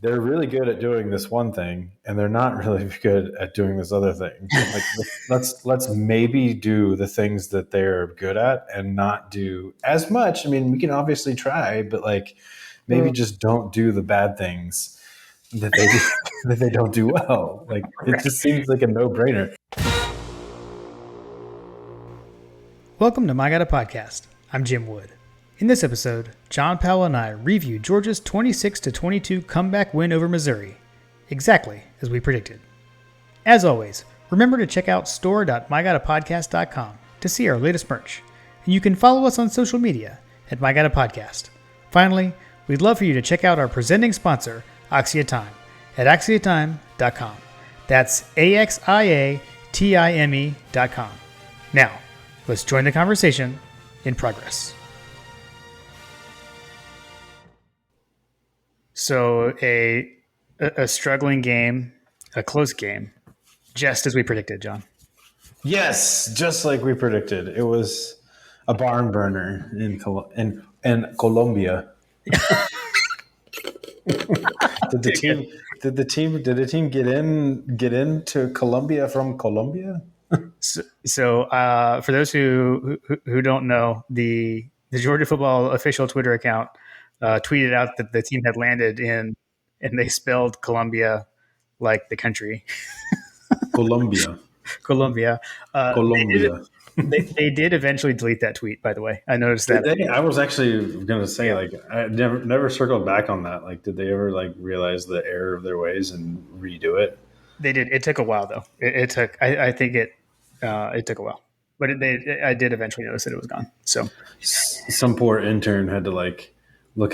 they're really good at doing this one thing, and they're not really good at doing this other thing. Like, let's maybe do the things that they're good at, and not do as much. I mean, we can obviously try, but like maybe just don't do the bad things that they do, that they don't do well. Like, it just seems like a no-brainer. Welcome to My Gotta Podcast. I'm Jim Wood. In this episode, John Powell and I review Georgia's 26-22 comeback win over Missouri, exactly as we predicted. As always, remember to check out store.mygottapodcast.com to see our latest merch, and you can follow us on social media at My Gotta Podcast. Finally, we'd love for you to check out our presenting sponsor, Axia Time, at axiatime.com. That's AXIATIME.com. Now, let's join the conversation in progress. So a struggling game, a close game, just as we predicted, John. Yes, just like we predicted. It was a barn burner in Colombia. Did the team get into Colombia from Colombia? So for those who don't know, the Georgia football official Twitter account tweeted out that the team had landed in, and they spelled Colombia like the country. Colombia. Colombia. Colombia. They did eventually delete that tweet, by the way. I noticed that. I was actually going to say, like, I never circled back on that. Like, did they ever realize the error of their ways and redo it? They did. It took a while, though. It took. I think it took a while, but I did eventually notice that it was gone. So some poor intern had to look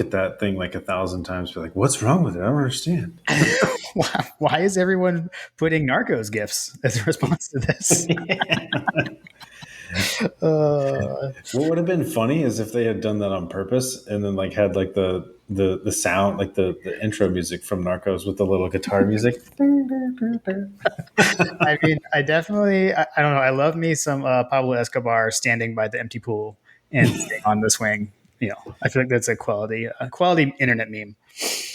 at that thing 1,000 times, be like, "What's wrong with it? I don't understand." Why is everyone putting Narcos gifts as a response to this? What would have been funny is if they had done that on purpose and then had the sound, the intro music from Narcos with the little guitar music. I mean, I definitely, I don't know. I love me some Pablo Escobar standing by the empty pool and staying on the swing. I feel like that's a quality internet meme.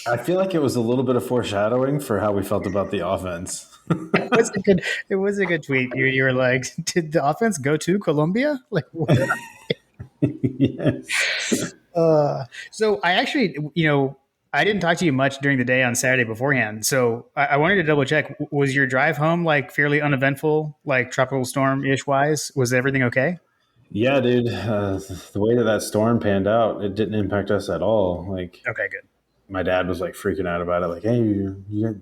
I feel like it was a little bit of foreshadowing for how we felt about the offense. It was a good tweet. You were like, did the offense go to Colombia? Like, what? Yes. So I actually, I didn't talk to you much during the day on Saturday beforehand. So I wanted to double check. Was your drive home fairly uneventful, like tropical storm-ish wise? Was everything okay? Yeah, dude. The way that storm panned out, it didn't impact us at all. Okay, good. My dad was freaking out about it. Hey,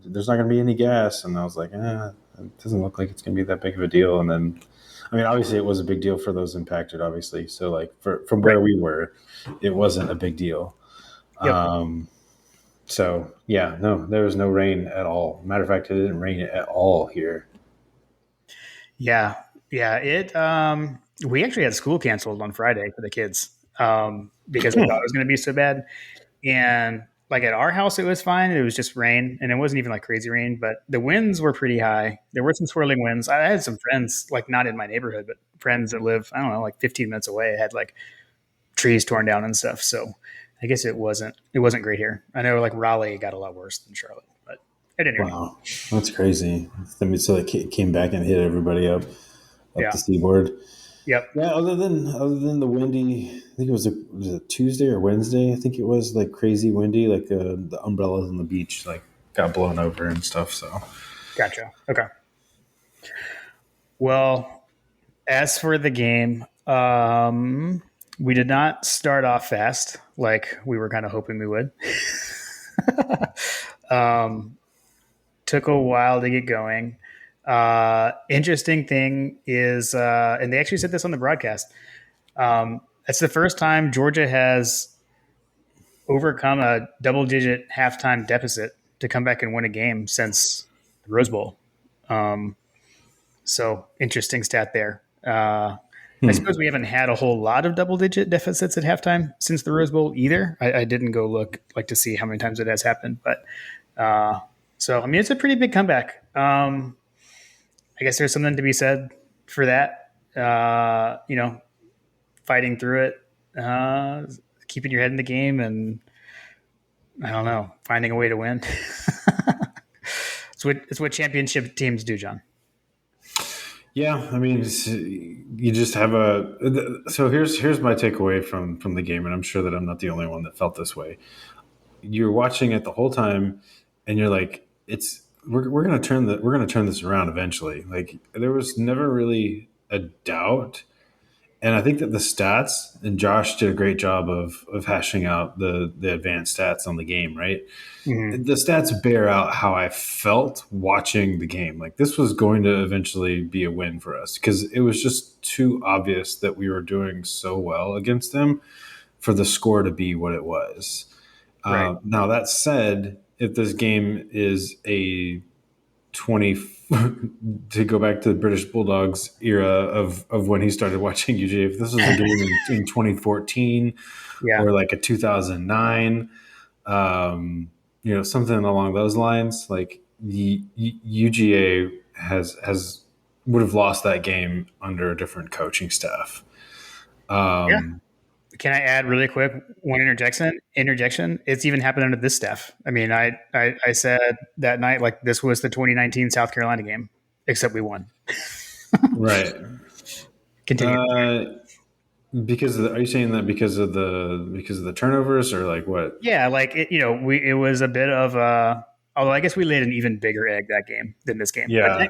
there's not going to be any gas. And I was like, it doesn't look like it's going to be that big of a deal. And then, I mean, obviously it was a big deal for those impacted, obviously. So from where we were, it wasn't a big deal. Yep. So yeah, no, there was no rain at all. Matter of fact, it didn't rain at all here. Yeah. It, we actually had school canceled on Friday for the kids because we thought it was going to be so bad. And at our house, it was fine. It was just rain, and it wasn't even crazy rain, but the winds were pretty high. There were some swirling winds. I had some friends, not in my neighborhood, but friends that live, I don't know, 15 minutes away had trees torn down and stuff. So I guess it wasn't great here. I know Raleigh got a lot worse than Charlotte, but at any rate. Wow, that's crazy. I mean, so it came back and hit everybody up the seaboard. Yep. Yeah. Other than the windy, I think it was a Tuesday or Wednesday. I think it was crazy windy. The umbrellas on the beach got blown over and stuff. So. Gotcha. Okay. Well, as for the game, we did not start off fast like we were kind of hoping we would. Took a while to get going. Interesting thing is, and they actually said this on the broadcast, it's the first time Georgia has overcome a double-digit halftime deficit to come back and win a game since the Rose Bowl. So interesting stat there. I suppose we haven't had a whole lot of double-digit deficits at halftime since the Rose Bowl either. I didn't go look to see how many times it has happened, but so I mean it's a pretty big comeback. I guess there's something to be said for that. Fighting through it, keeping your head in the game, and I don't know, finding a way to win. It's what championship teams do, John. Yeah, I mean, you just have a. So here's my takeaway from the game, and I'm sure that I'm not the only one that felt this way. You're watching it the whole time, and you're like, we're gonna turn this around eventually. Like there was never really a doubt, and I think that the stats and Josh did a great job of hashing out the advanced stats on the game, right? Mm-hmm. The stats bear out how I felt watching the game. Like this was going to eventually be a win for us because it was just too obvious that we were doing so well against them for the score to be what it was. Right. Now that said, if this game is a 20 to go back to the British Bulldogs era of when he started watching UJ, if this was a game in 2014 Yeah. or like a 2009, something along those lines, like the UGA has would have lost that game under a different coaching staff. Yeah. Um, Can I add really quick one interjection? It's even happened under this staff. I mean, I said that night, like, this was the 2019 South Carolina game, except we won. right. Continue. Uh, are you saying that because of the turnovers or like what? Yeah, like it was a bit of a. Although I guess we laid an even bigger egg that game than this game. But Yeah,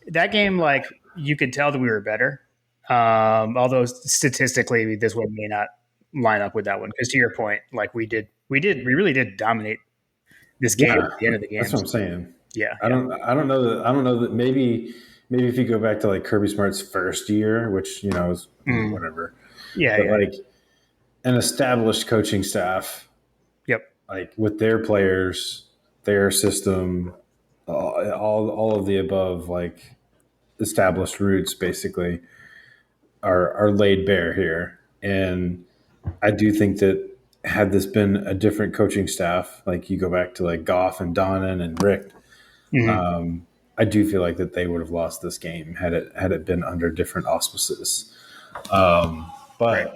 that game, like, you could tell that we were better. Although statistically, this one may not line up with that one because, to your point, like we really did dominate this game yeah. at the end of the game. That's what I'm saying. Yeah, I don't know that maybe if you go back to like Kirby Smart's first year, which is Mm. whatever, yeah, but yeah. like an established coaching staff, Yep. like with their players, their system, all of the above, like established roots, basically are laid bare here, and I do think that had this been a different coaching staff, like you go back to like Goff and Donnan and Rick, Mhm. I do feel like that they would have lost this game had it been under different auspices. But Right.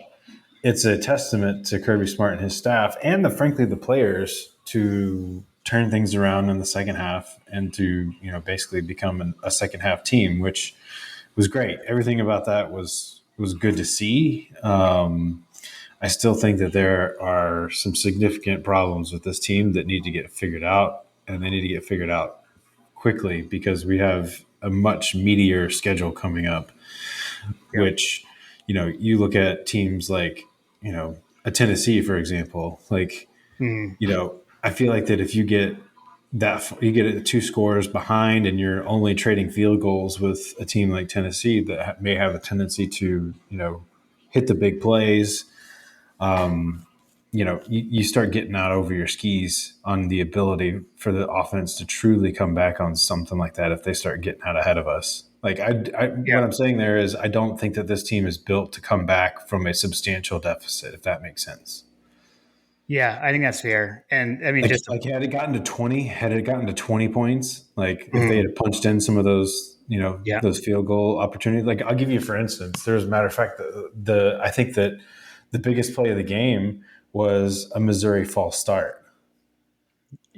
it's a testament to Kirby Smart and his staff, and frankly the players to turn things around in the second half and to basically become a second half team, which was great. Everything about that was good to see. I still think that there are some significant problems with this team that need to get figured out, and they need to get figured out quickly because we have a much meatier schedule coming up. Yep. Which, you look at teams like a Tennessee, for example. Like, Mm. I feel like that if you get it two scores behind and you're only trading field goals with a team like Tennessee that may have a tendency to hit the big plays, you start getting out over your skis on the ability for the offense to truly come back on something like that if they start getting out ahead of us. Like Yeah. what I'm saying there is I don't think that this team is built to come back from a substantial deficit, if that makes sense. Yeah, I think that's fair. And I mean, just Had it gotten to 20 points, like if they mm, had punched in some of those, yeah, those field goal opportunities, like I'll give you, for instance, there's a matter of fact, I think that the biggest play of the game was a Missouri false start.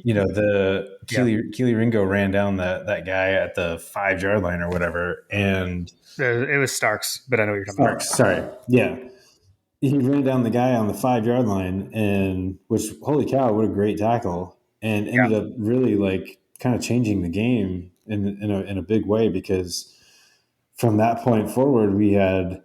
The yeah. Keely Ringo ran down that guy at the 5 yard line or whatever. And It was Starks, but I know what you're talking about. Starks, sorry. Yeah. He ran down the guy on the 5 yard line, and which, holy cow, what a great tackle. And Yeah. ended up really like kind of changing the game in a big way because from that point forward, we had,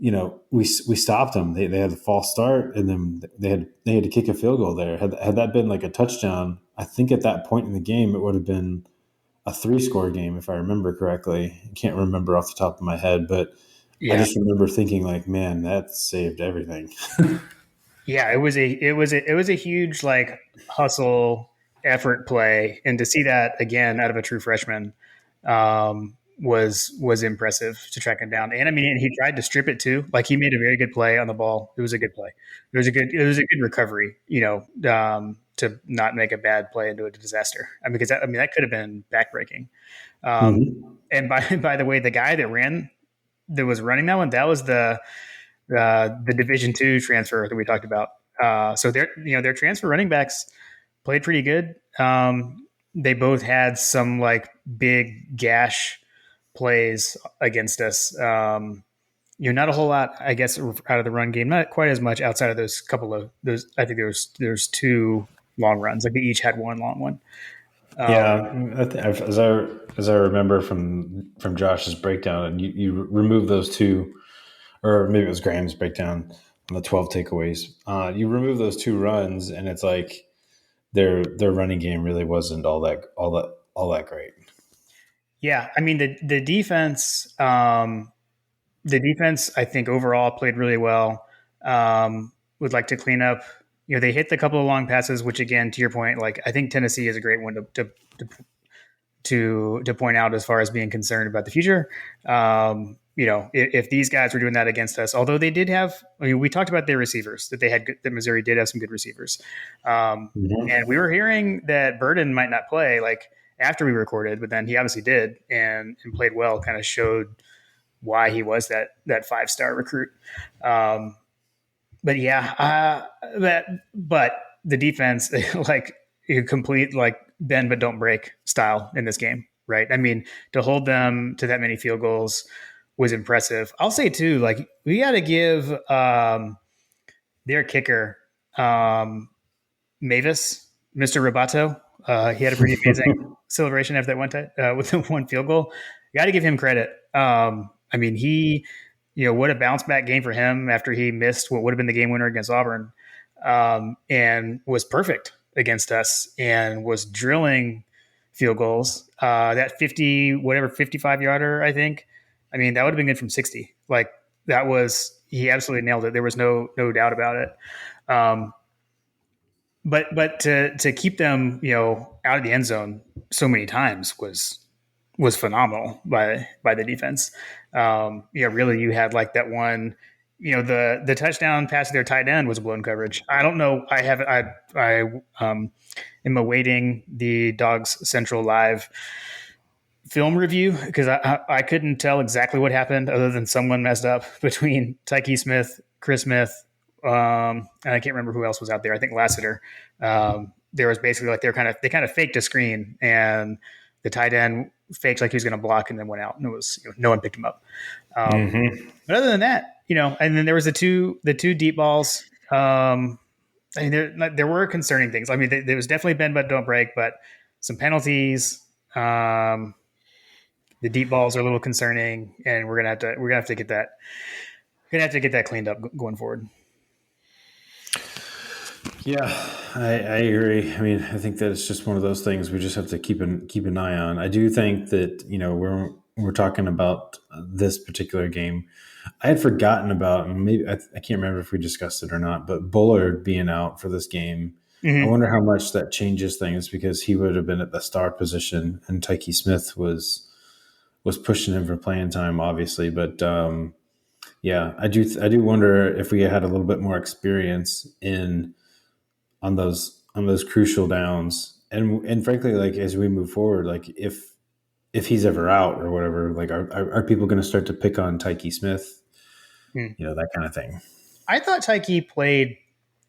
we stopped them. They had a false start, and then they had to kick a field goal there. Had that been like a touchdown, I think at that point in the game it would have been a 3-score game if I remember correctly. I can't remember off the top of my head, but I Yeah. just remember thinking like, man, that saved everything. Yeah, it was a huge, like, hustle effort play, and to see that again out of a true freshman was impressive to track him down. And I mean, he tried to strip it too. Like, he made a very good play on the ball. It was a good play. It was a good recovery. To not make a bad play into a disaster. I mean, because that could have been backbreaking. Um, Mm-hmm. and by the way, the guy that was running that one, that was the Division II transfer that we talked about. So their transfer running backs played pretty good. They both had some like big gash plays against us. Not a whole lot, I guess, out of the run game. Not quite as much outside of those couple of those. I think there's two long runs. Like they each had one long one. Yeah, as I remember from Josh's breakdown, and you remove those two, or maybe it was Graham's breakdown on the 12 takeaways. You remove those two runs, and it's like their running game really wasn't all that great. Yeah, I mean the defense. The defense, I think, overall played really well. Would like to clean up. They hit the couple of long passes, which again, to your point, like I think Tennessee is a great one to point out as far as being concerned about the future. If these guys were doing that against us, although they did have, we talked about their receivers that they had. That Missouri did have some good receivers, and we were hearing that Burden might not play like after we recorded, but then he obviously did and played well. Kind of showed why he was that 5-star recruit. But yeah, but the defense, like complete like bend but don't break style in this game, right? I mean, to hold them to that many field goals was impressive. I'll say too, like we got to give their kicker Mavis, Mr. Robato. He had a pretty amazing celebration after that one time with the one field goal. You got to give him credit. I mean, he, what a bounce back game for him after he missed what would have been the game winner against Auburn, and was perfect against us and was drilling field goals. That 55 yarder, I think. I mean, that would have been good from 60. Like he absolutely nailed it. There was no doubt about it. But to keep them, out of the end zone so many times was phenomenal by the defense. Really, you had like that one. The touchdown pass to their tight end was blown coverage. I don't know. I am awaiting the Dogs Central Live film review because I couldn't tell exactly what happened other than someone messed up between Tyke Smith, Chris Smith, and I can't remember who else was out there. I think Lassiter. There was basically like they kind of faked a screen and the tight end faked like he was going to block and then went out and it was no one picked him up. But other than that, and then there was the two deep balls. I mean, there were concerning things. I mean, there was definitely bend but don't break, but some penalties. The deep balls are a little concerning, and we're gonna have to get that. We're gonna have to get that cleaned up going forward. Yeah, I agree. I mean, I think that it's just one of those things we just have to keep an eye on. I do think that we're talking about this particular game. I had forgotten about, and maybe I can't remember if we discussed it or not, but Bullard being out for this game. I wonder how much that changes things because he would have been at the star position, and Tyke Smith was pushing him for playing time, obviously. But yeah, I do wonder if we had a little bit more experience on those crucial downs, and frankly, like as we move forward, like if he's ever out or whatever, like are people going to start to pick on Tyke Smith, that kind of thing. I thought Tyke played.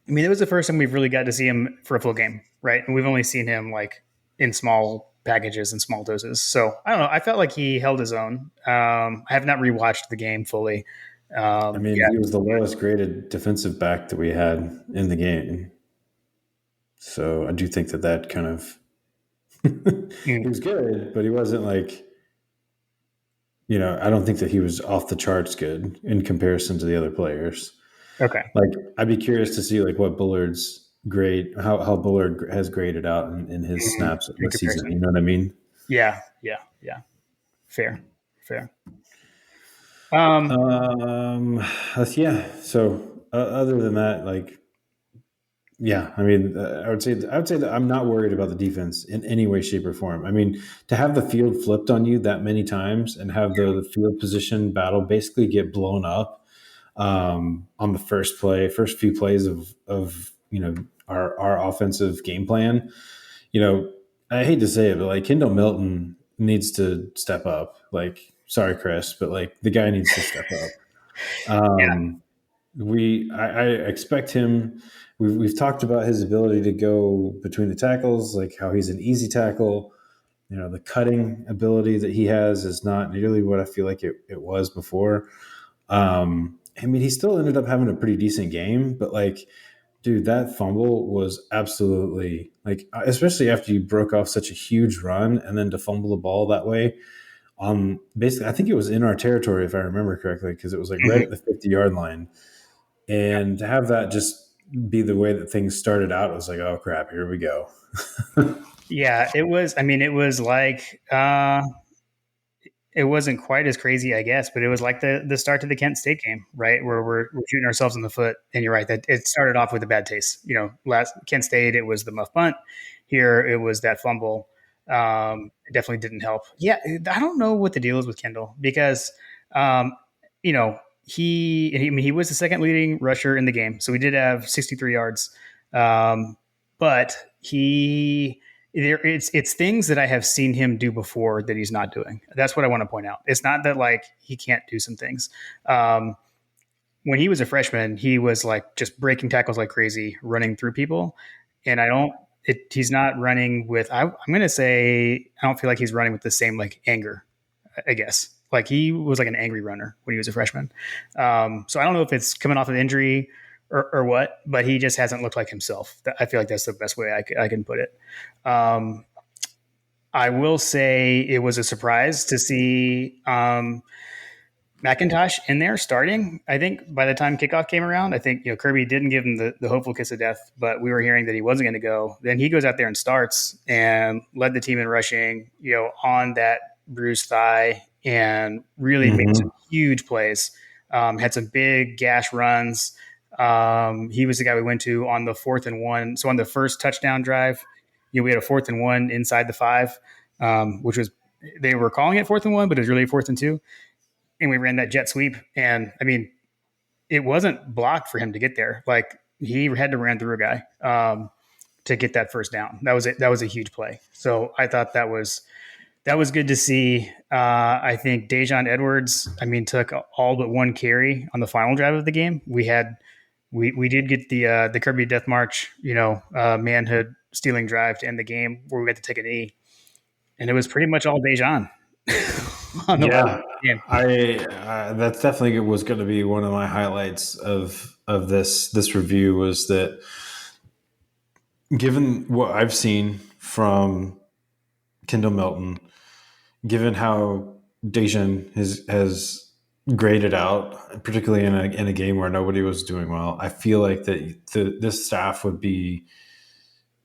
I mean, it was the first time we've really got to see him for a full game, right? And we've only seen him like in small packages and small doses. So I don't know. I felt like he held his own. I have not rewatched the game fully. I mean, he was the lowest graded defensive back that we had in the game. So I do think that kind of he was good, but he wasn't like, I don't think that he was off the charts good in comparison to the other players. Okay. Like I'd be curious to see like what Bullard's grade, how Bullard has graded out in his snaps this season. You know what I mean? Yeah. Fair. Yeah. So other than that, like, yeah, I mean, I would say that I'm not worried about the defense in any way, shape, or form. I mean, to have the field flipped on you that many times and have the field position battle basically get blown up on the first few plays of our offensive game plan. I hate to say it, but like Kendall Milton needs to step up. Like, sorry, Chris, but like the guy needs to step up. I expect him. We've talked about his ability to go between the tackles, like how he's an easy tackle. You know, the cutting ability that he has is not nearly what I feel like it was before. I mean, he still ended up having a pretty decent game, but like, dude, that fumble was absolutely like, especially after you broke off such a huge run and then to fumble the ball that way on basically, I think it was in our territory if I remember correctly, because it was like right Mhm. at the 50-yard line, and to have that just be the way that things started out, it was like, oh crap, here we go. Yeah, it was. I mean, it was like it wasn't quite as crazy, I guess, but it was like the start to the Kent State game, right? Where we're shooting ourselves in the foot. And you're right that it started off with a bad taste. You know, last Kent State, it was the muff punt. Here, it was that fumble. It definitely didn't help. Yeah, I don't know what the deal is with Kendall because, um, you know, I mean, he was the second leading rusher in the game, so we did have 63 yards. But it's things that I have seen him do before that he's not doing. That's what I want to point out. It's not that like he can't do some things. When he was a freshman, he was like just breaking tackles like crazy, running through people, and I don't. He's not running with. I'm going to say I don't feel like he's running with the same like anger. I guess like he was like an angry runner when he was a freshman. So I don't know if it's coming off of injury or what, but he just hasn't looked like himself. I feel like that's the best way I can put it. Um, I will say it was a surprise to see McIntosh in there starting. I think by the time kickoff came around, I think Kirby didn't give him the hopeful kiss of death, but we were hearing that he wasn't going to go. Then he goes out there and starts and led the team in rushing, on that bruised thigh and really made some Mm-hmm. huge plays. Had some big gash runs. He was the guy we went to on the 4th and 1. So on the first touchdown drive, we had a 4th and 1 inside the 5, which was they were calling it 4th and 1, but it was really 4th and 2, and we ran that jet sweep. And I mean, it wasn't blocked for him to get there. Like he had to run through a guy to get that first down. That was it. That was a huge play. So I thought that was good to see. I think Dejon Edwards, I mean, took all but one carry on the final drive of the game. We did get the Kirby Death March, manhood stealing drive to end the game where we got to take a knee, and it was pretty much all Dejon on the last Yeah, game. I that's definitely was going to be one of my highlights of this review was that given what I've seen from Kendall Milton, given how Dejan has graded out, particularly in a game where nobody was doing well, I feel like that this staff would be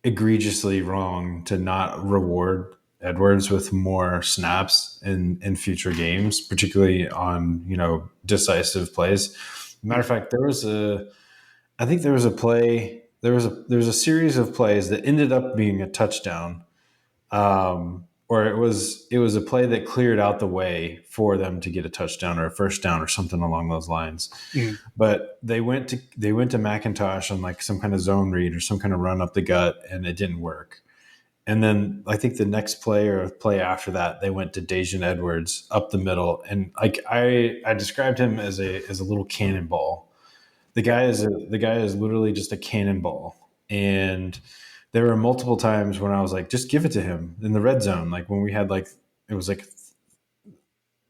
egregiously wrong to not reward Edwards with more snaps in future games, particularly on decisive plays. Matter of fact, I think there was a play there was a series of plays that ended up being a touchdown, or it was a play that cleared out the way for them to get a touchdown or a first down or something along those lines. Mm. But they went to McIntosh on like some kind of zone read or some kind of run up the gut, and it didn't work. And then I think the next play or play after that, they went to Dejan Edwards up the middle, and like I described him as a little cannonball. The guy is literally just a cannonball, and there were multiple times when I was like, just give it to him in the red zone, like when we had like it was like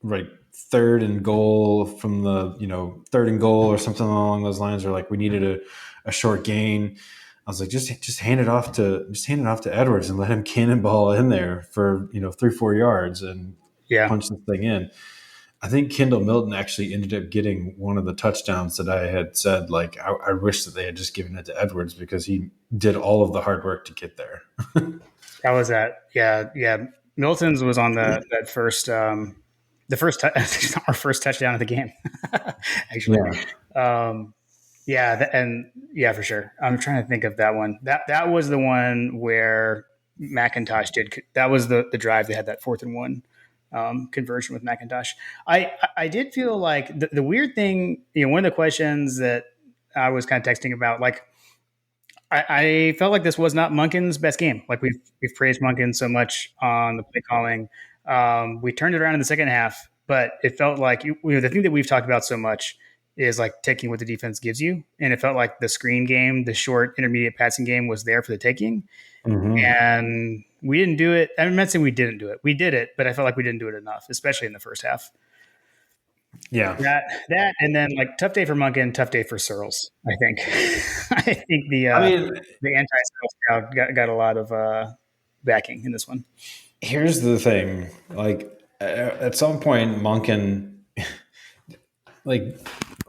right third and goal from the third and goal or something along those lines, or like we needed a short gain. I was like, just hand it off to Edwards and let him cannonball in there for 3-4 yards and Yeah. punch this thing in. I think Kendall Milton actually ended up getting one of the touchdowns that I had said, like, I wish that they had just given it to Edwards because he did all of the hard work to get there. How was that? Yeah, yeah. Milton's was on that first, the first, our first touchdown of the game, actually. Yeah. Um, yeah, and yeah, for sure. I'm trying to think of that one. That was the one where McIntosh did. That was the drive that had that 4th and 1 conversion with McIntosh. I did feel like the weird thing. One of the questions that I was kind of texting about, like I felt like this was not Munkin's best game. Like we've praised Munkin so much on the play calling. We turned it around in the second half, but it felt like the thing that we've talked about so much is like taking what the defense gives you. And it felt like the screen game, the short intermediate passing game was there for the taking. Mm-hmm. And we didn't do it. I'm not saying we didn't do it. We did it, but I felt like we didn't do it enough, especially in the first half. Yeah. That, and then like tough day for Monken, tough day for Searles. I think, I think I mean, the anti-Searles crowd got a lot of backing in this one. here's the thing. Like, at some point, Monken, like,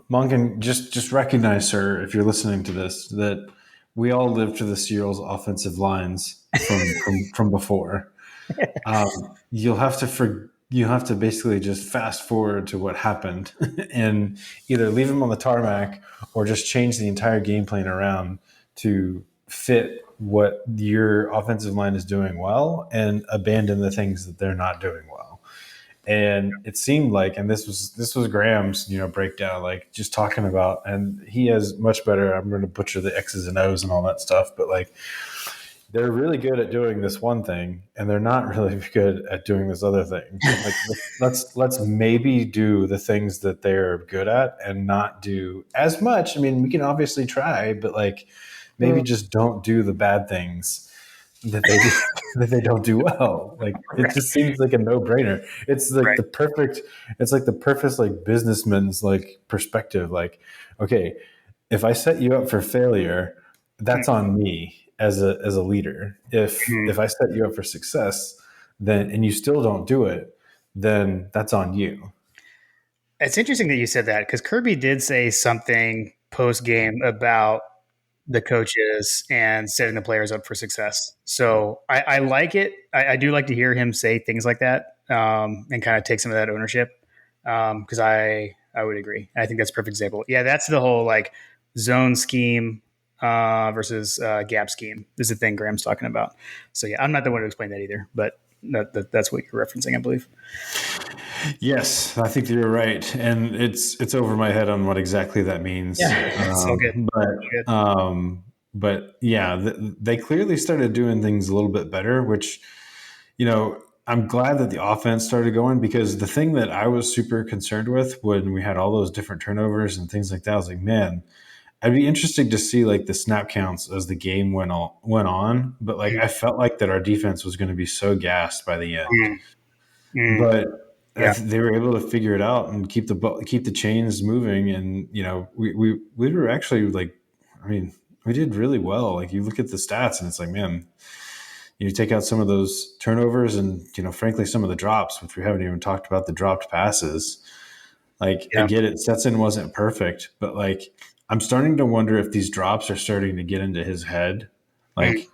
Monken, just recognize, sir, if you're listening to this, that we all lived to the Seals offensive lines from before. You'll have to you have to basically just fast forward to what happened and either leave him on the tarmac or just change the entire game plan around to fit what your offensive line is doing well and abandon the things that they're not doing well. And it seemed like, and this was Graham's, breakdown, like just talking about, and he has much better, I'm going to butcher the X's and O's and all that stuff, but like, they're really good at doing this one thing and they're not really good at doing this other thing. Like, let's maybe do the things that they're good at and not do as much. I mean, we can obviously try, but like maybe just don't do the bad things that they do, that they don't do well. Like it just seems like a no-brainer. It's like the perfect like businessman's like perspective. Like, okay, if I set you up for failure, that's on me as a leader. If I set you up for success, then and you still don't do it, then that's on you. It's interesting that you said that because Kirby did say something post game about the coaches and setting the players up for success. So I like it. I do like to hear him say things like that and kind of take some of that ownership because I would agree. I think that's a perfect example. Yeah, that's the whole like zone scheme versus gap scheme is the thing Graham's talking about. So yeah, I'm not the one to explain that either, but that's what you're referencing, I believe. Yes, I think you're right, and it's over my head on what exactly that means. Yeah, it's all good. But yeah, they clearly started doing things a little bit better, which I'm glad that the offense started going because the thing that I was super concerned with when we had all those different turnovers and things like that, I was like, man, I'd be interested to see like the snap counts as the game went on, but like I felt like that our defense was going to be so gassed by the end. But they were able to figure it out and keep the chains moving, and we were actually like, I mean, we did really well. Like you look at the stats, and it's like, man, you take out some of those turnovers, and frankly, some of the drops, which we haven't even talked about the dropped passes. Like I get it, Stetson wasn't perfect, but like I'm starting to wonder if these drops are starting to get into his head, like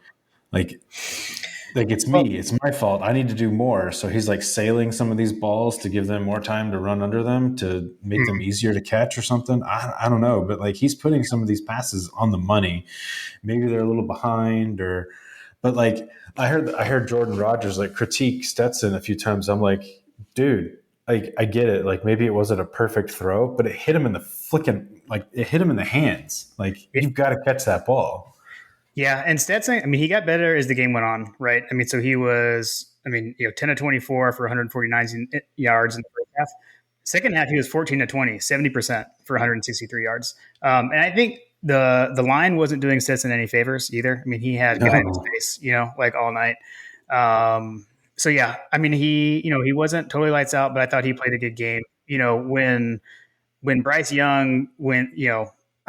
it's me. It's my fault. I need to do more. So he's like sailing some of these balls to give them more time to run under them to make them easier to catch or something. I don't know. But like he's putting some of these passes on the money. Maybe they're a little behind but like I heard Jordan Rodgers like critique Stetson a few times. I'm like, dude, like I get it. Like maybe it wasn't a perfect throw, but it hit him in the hands. Like you've got to catch that ball. Yeah, and Stetson, I mean, he got better as the game went on, right? I mean, so he was, 10 of 24 for 149 yards in the first half. Second half, he was 14 to 20, 70% for 163 yards. And I think the line wasn't doing Stetson any favors either. I mean, he had guy in his face, like all night. So yeah, I mean, he wasn't totally lights out, but I thought he played a good game. When Bryce Young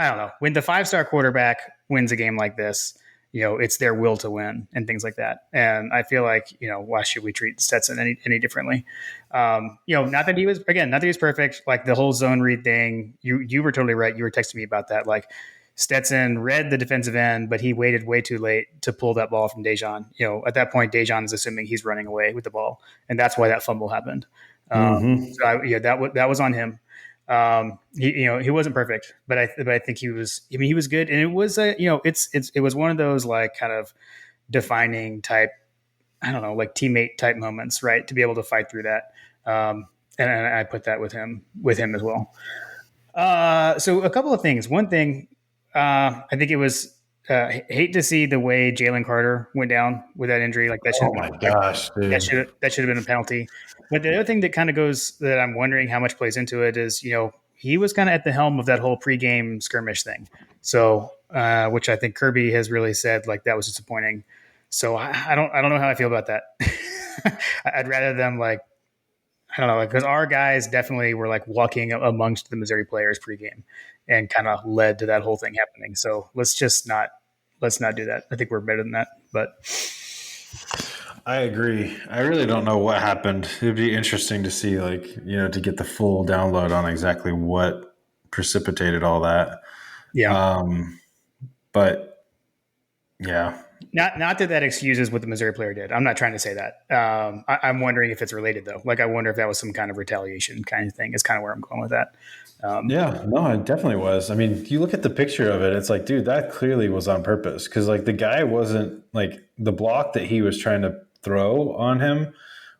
I don't know, when the 5-star quarterback wins a game like this, it's their will to win and things like that. And I feel like, why should we treat Stetson any differently? Not that he was perfect. Like the whole zone read thing, you were totally right. You were texting me about that. Like Stetson read the defensive end, but he waited way too late to pull that ball from Dejan. At that point, Dejan is assuming he's running away with the ball. And that's why that fumble happened. That was on him. He wasn't perfect, but I think he was good. And it was it was one of those like kind of defining type, I don't know, like teammate type moments, right? To be able to fight through that. And I put that with him as well. So a couple of things. One thing, I think it was, hate to see the way Jalen Carter went down with that injury. Like that should have been a penalty. But the other thing that kind of goes that I'm wondering how much plays into it is, he was kind of at the helm of that whole pregame skirmish thing. So, which I think Kirby has really said like that was disappointing. So I don't know how I feel about that. I'd rather them like I don't know, because our guys definitely were like walking amongst the Missouri players pregame, and kind of led to that whole thing happening. So let's not do that. I think we're better than that. But I agree. I really don't know what happened. It'd be interesting to see, like, to get the full download on exactly what precipitated all that. yeah, But yeah, not that excuses what the Missouri player did. I'm not trying to say that. I'm wondering if it's related though. Like I wonder if that was some kind of retaliation kind of thing. Is kind of where I'm going with that. yeah, no, it definitely was. I mean, you look at the picture of it, it's like, dude, that clearly was on purpose because, like, the guy wasn't like the block that he was trying to throw on him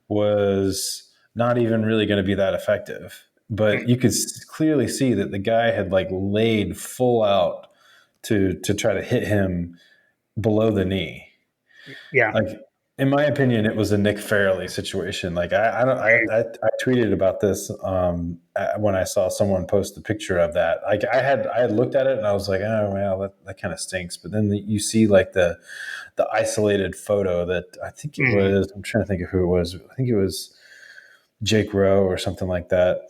was not even really going to be that effective. But you could clearly see that the guy had like laid full out to try to hit him below the knee. Yeah. Like, in my opinion, it was a Nick Fairley situation. Like I tweeted about this when I saw someone post a picture of that. Like I had looked at it and I was like, oh well, that kind of stinks. But then you see like the isolated photo that I think it was. I'm trying to think of who it was. I think it was Jake Rowe or something like that.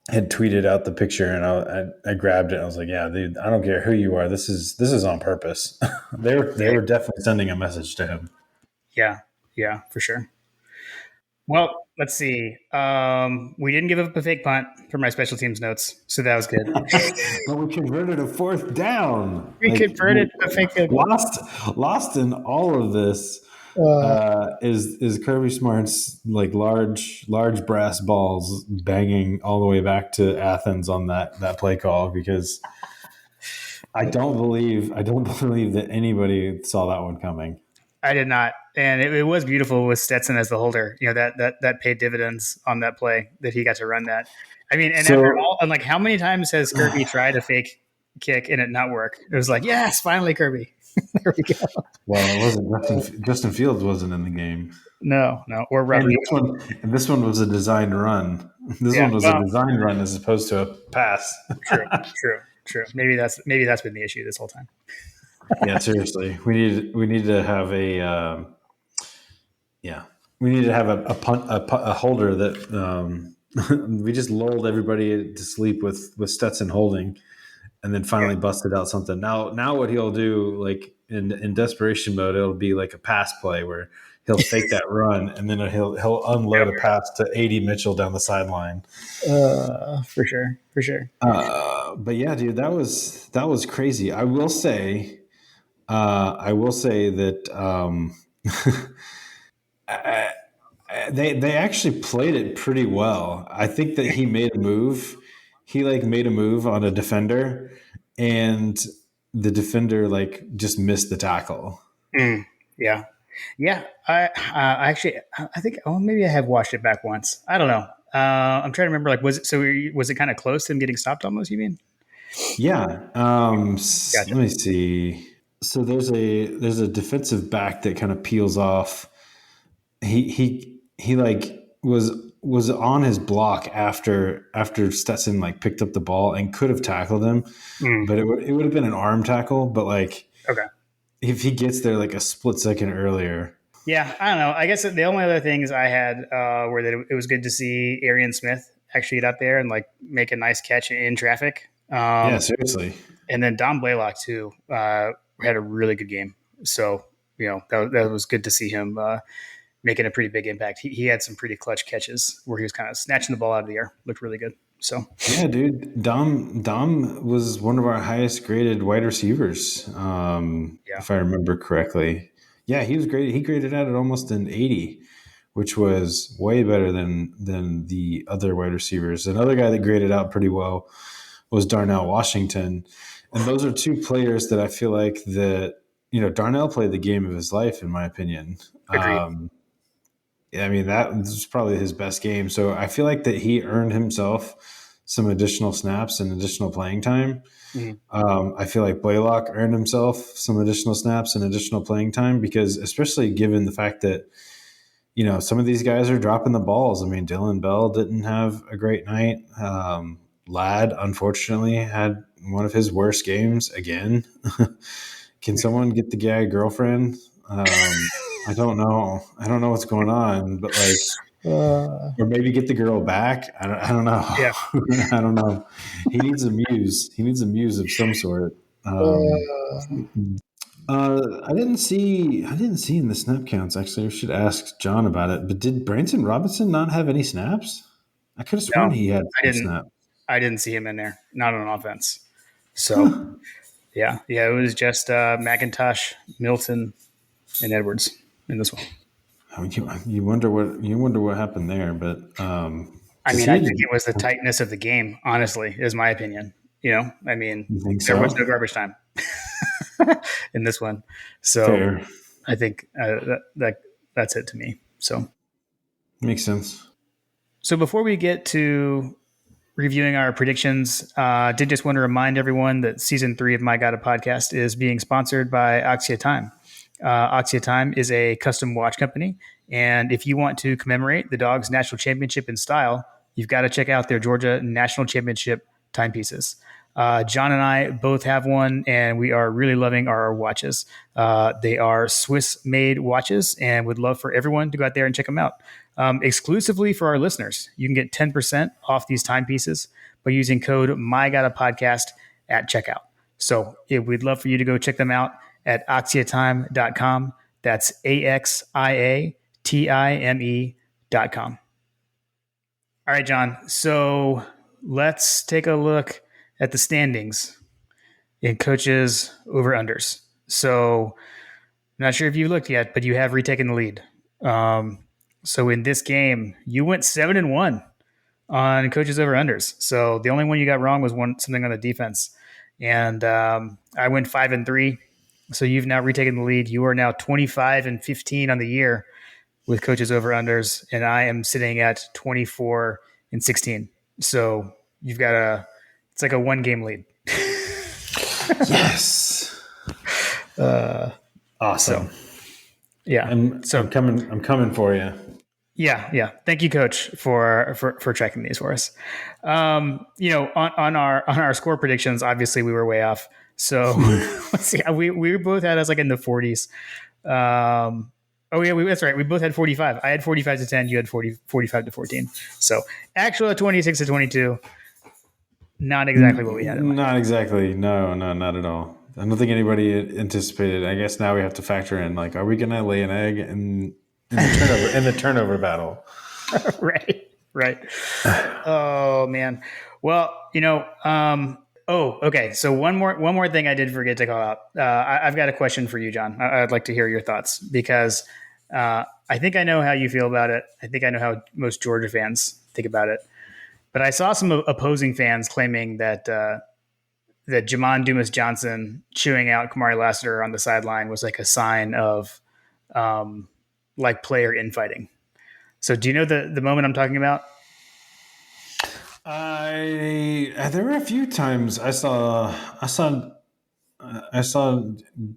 Had tweeted out the picture and I grabbed it. And I was like, yeah, dude, I don't care who you are. This is on purpose. they were definitely sending a message to him. Yeah, for sure. Well, let's see. We didn't give up a fake punt for my special teams notes, so that was good. But we converted a fourth down. We converted a fake field goal. Lost in all of this is Kirby Smart's like large brass balls banging all the way back to Athens on that play call, because I don't believe that anybody saw that one coming. I did not, and it was beautiful with Stetson as the holder. That paid dividends on that play that he got to run that. I mean, and after all, and like how many times has Kirby tried a fake kick and it not work? It was like, yes, finally Kirby. There we go. Well, it wasn't. Justin Fields wasn't in the game. No, or Robert. This one was a designed run. This one was a designed run as opposed to a pass. True. Maybe that's been the issue this whole time. Yeah, seriously, we need to have a we need to have a holder that we just lulled everybody to sleep with Stetson holding, and then finally busted out something. Now what he'll do, like in desperation mode, it'll be like a pass play where he'll fake that run and then he'll unload a pass to AD Mitchell down the sideline. For sure. But yeah, dude, that was crazy. I will say that they actually played it pretty well. I think that he made a move. He like made a move on a defender, and the defender like just missed the tackle. Yeah. I think maybe I have watched it back once. I don't know. I'm trying to remember. Like, was it kind of close to him getting stopped? Almost, you mean? Yeah. Gotcha. Let me see. So there's a defensive back that kind of peels off. He like was on his block after Stetson like picked up the ball and could have tackled him, but it would have been an arm tackle. But like, okay, if he gets there like a split second earlier. Yeah, I don't know. I guess the only other things I had were that it was good to see Arian Smith actually get out there and like make a nice catch in traffic. Yeah, seriously. And then Dom Blaylock too had a really good game. So that was good to see him making a pretty big impact. He had some pretty clutch catches where he was kind of snatching the ball out of the air. Looked really good. So yeah, dude, Dom was one of our highest graded wide receivers, if I remember correctly. Yeah, he was great. He graded out at almost an 80, which was way better than the other wide receivers. Another guy that graded out pretty well was Darnell Washington, and those are two players that I feel like that Darnell played the game of his life, in my opinion. Agreed. I mean, that was probably his best game. So I feel like that he earned himself some additional snaps and additional playing time. Mm-hmm. I feel like Blaylock earned himself some additional snaps and additional playing time because, especially given the fact that, some of these guys are dropping the balls. I mean, Dylan Bell didn't have a great night. Ladd, unfortunately, had one of his worst games again. Can someone get the guy a girlfriend? I don't know. I don't know what's going on, but or maybe get the girl back. I don't know. Yeah. I don't know. He needs a muse. He needs a muse of some sort. I didn't see in the snap counts. Actually, I should ask John about it. But did Branson Robinson not have any snaps? I could have sworn No, he had I didn't. snaps. I didn't see him in there. Not on offense. So yeah, it was just McIntosh, Milton, and Edwards in this one. You wonder what happened there, but I mean, I think it was the tightness of the game. Honestly, is my opinion. I mean, there was no garbage time in this one, so fair. I think that's it to me. So Makes sense. So before we get to reviewing our predictions, did just want to remind everyone that season 3 of My God, a Podcast is being sponsored by Oxia Time. Oxia Time is a custom watch company, and if you want to commemorate the Dogs National Championship in style, you've got to check out their Georgia National Championship timepieces. John and I both have one, and we are really loving our watches. They are Swiss-made watches, and would love for everyone to go out there and check them out. Exclusively for our listeners, you can get 10% off these timepieces by using code MyGottaPodcast at checkout. So we'd love for you to go check them out at axiatime.com. That's AXIATIME.com. All right, John. So let's take a look at the standings in coaches over-unders. So I'm not sure if you looked yet, but you have retaken the lead. So in this game, you went 7-1 on coaches over-unders. So the only one you got wrong was something on the defense. And I went 5-3. So you've now retaken the lead. You are now 25-15 on the year with coaches over-unders, and I am sitting at 24-16. So you've got it's like a 1-game lead. Yes. Awesome. So, yeah. I'm coming for you. Yeah. Thank you, Coach, for tracking these for us. On our score predictions, obviously we were way off. So let's see. We both had us like in the 40s. That's right. We both had 45. I had 45-10. You had 45-14. So actual 26-22. Not exactly what we had. Not exactly. No, not at all. I don't think anybody anticipated. I guess now we have to factor in, like, are we going to lay an egg in the turnover battle? Right. Oh man. Well, okay. So one more thing I did forget to call out. I've got a question for you, John. I'd like to hear your thoughts because I think I know how you feel about it. I think I know how most Georgia fans think about it. But I saw some opposing fans claiming that that Jamon Dumas Johnson chewing out Kamari Lassiter on the sideline was like a sign of like player infighting. So do you know the moment I'm talking about? There were a few times I saw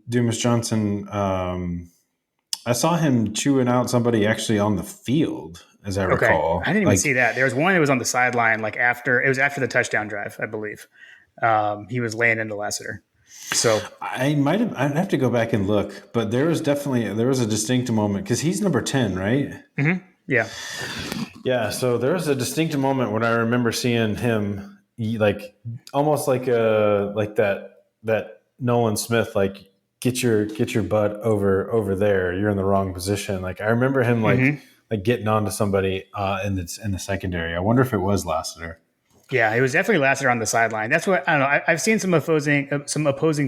Dumas Johnson. I saw him chewing out somebody actually on the field, as I recall. I didn't even see that. There was one that was on the sideline, like after the touchdown drive, I believe. He was laying into Lassiter. So I'd have to go back and look, but there was a distinct moment because he's number 10, right? Mm-hmm. Yeah. Yeah. So there was a distinct moment when I remember seeing him, like almost like that Nolan Smith, like get your butt over there. You're in the wrong position. Like I remember him like getting onto somebody in the secondary. I wonder if it was Lassiter. Yeah, it was definitely Lassiter on the sideline. That's what I don't know. I've seen some opposing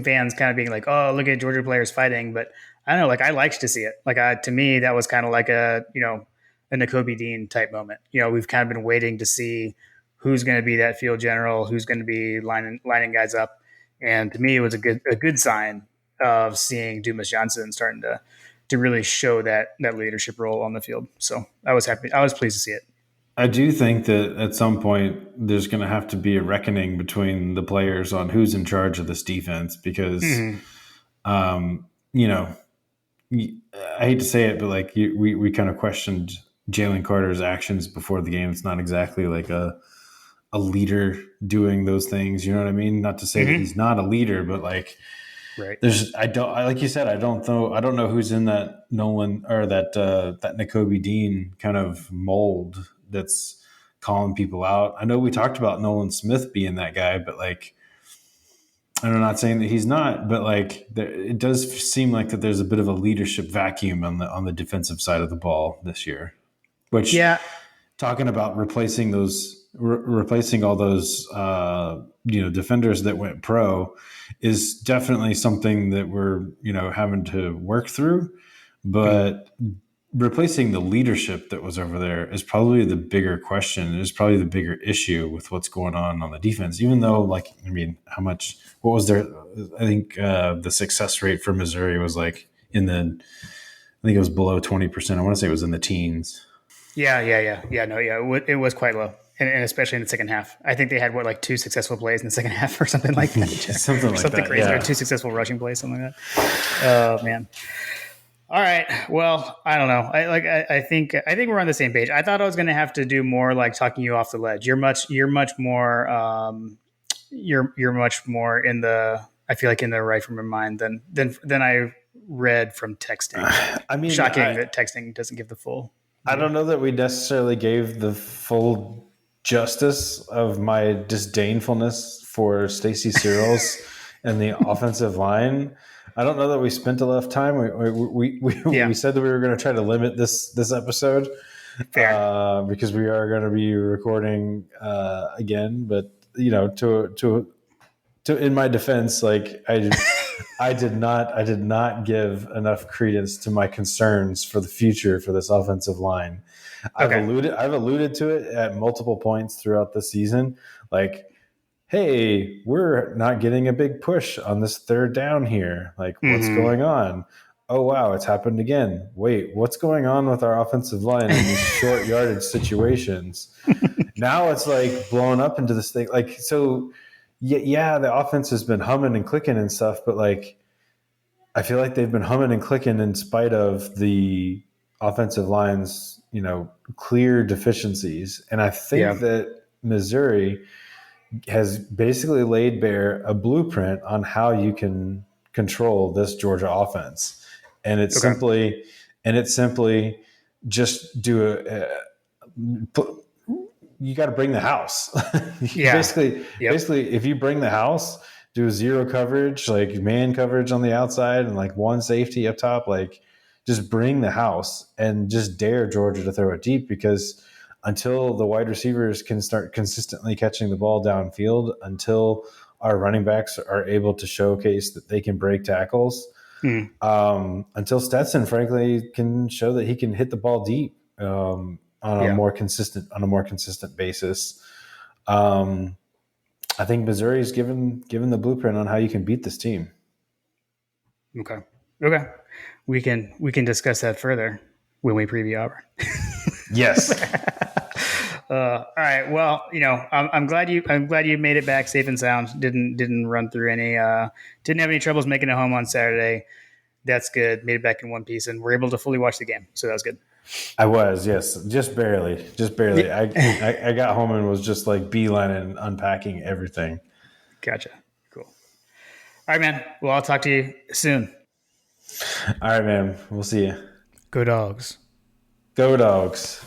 fans kind of being like, "Oh, look at Georgia players fighting," but I don't know. Like I liked to see it. Like to me, that was kind of like a Nakobe Dean type moment. We've kind of been waiting to see who's going to be that field general, who's going to be lining guys up, and to me, it was a good sign of seeing Dumas Johnson starting to really show that leadership role on the field. So I was happy. I was pleased to see it. I do think that at some point there's going to have to be a reckoning between the players on who's in charge of this defense because, I hate to say it, but like we kind of questioned Jalen Carter's actions before the game. It's not exactly like a leader doing those things. You know what I mean? Not to say that Mm-hmm. he's not a leader, but like Right. like you said, I don't know who's in that Nolan or that N'Kobe Dean kind of mold that's calling people out. I know we talked about Nolan Smith being that guy, but like I'm not saying that he's not, but like it does seem like that there's a bit of a leadership vacuum on the defensive side of the ball this year. Which Yeah. talking about replacing all those defenders that went pro is definitely something that we're having to work through, Mm. but replacing the leadership that was over there is probably the bigger question. It is probably the bigger issue with what's going on the defense. Even though, like, I mean, what was their? I think the success rate for Missouri was like I think it was below 20%. I want to say it was in the teens. Yeah. No, yeah, it was quite low, and especially in the second half. I think they had like two successful plays in the second half, or something like that, Something or like something that. crazy, or Yeah. two successful rushing plays, something like that. Oh man. All right. Well, I don't know. I think we're on the same page. I thought I was going to have to do more like talking you off the ledge. You're much more you're much more in the, I feel like, in the right frame of mind than I read from texting. I mean, Shocking that texting doesn't give the full I view. don't know that we necessarily gave the full justice of my disdainfulness for Stacey Searles and the offensive line. I don't know that we spent enough time. We Yeah. said that we were going to try to limit this episode Fair. because we are going to be recording again. But to in my defense, like I did not give enough credence to my concerns for the future for this offensive line. Okay. I've alluded to it at multiple points throughout the season. Like, hey, we're not getting a big push on this third down here. Like, what's Mm-hmm. going on? Oh wow, it's happened again. Wait, what's going on with our offensive line in these short yardage situations? Now it's like blown up into this thing. Like, so yeah, the offense has been humming and clicking and stuff, but like I feel like they've been humming and clicking in spite of the offensive line's, clear deficiencies. And I think Yeah. that Missouri has basically laid bare a blueprint on how you can control this Georgia offense. And it's Okay. simply just you got to bring the house. Yeah. Yep. Basically, if you bring the house, do zero coverage, like man coverage on the outside and like one safety up top, like just bring the house and just dare Georgia to throw it deep because until the wide receivers can start consistently catching the ball downfield, until our running backs are able to showcase that they can break tackles, Mm. until Stetson, frankly, can show that he can hit the ball deep on a Yeah. more consistent basis. Um, I think Missouri's given the blueprint on how you can beat this team. Okay. Okay. We can discuss that further when we preview Auburn. Yes. All right. Well, I'm glad you made it back safe and sound. Didn't run through any. Didn't have any troubles making it home on Saturday. That's good. Made it back in one piece, and we're able to fully watch the game. So that was good. I was, yes, just barely, just barely. I got home and was just like beelining and unpacking everything. Gotcha. Cool. All right, man. Well, I'll talk to you soon. All right, man. We'll see you. Go Dogs. Go Dogs.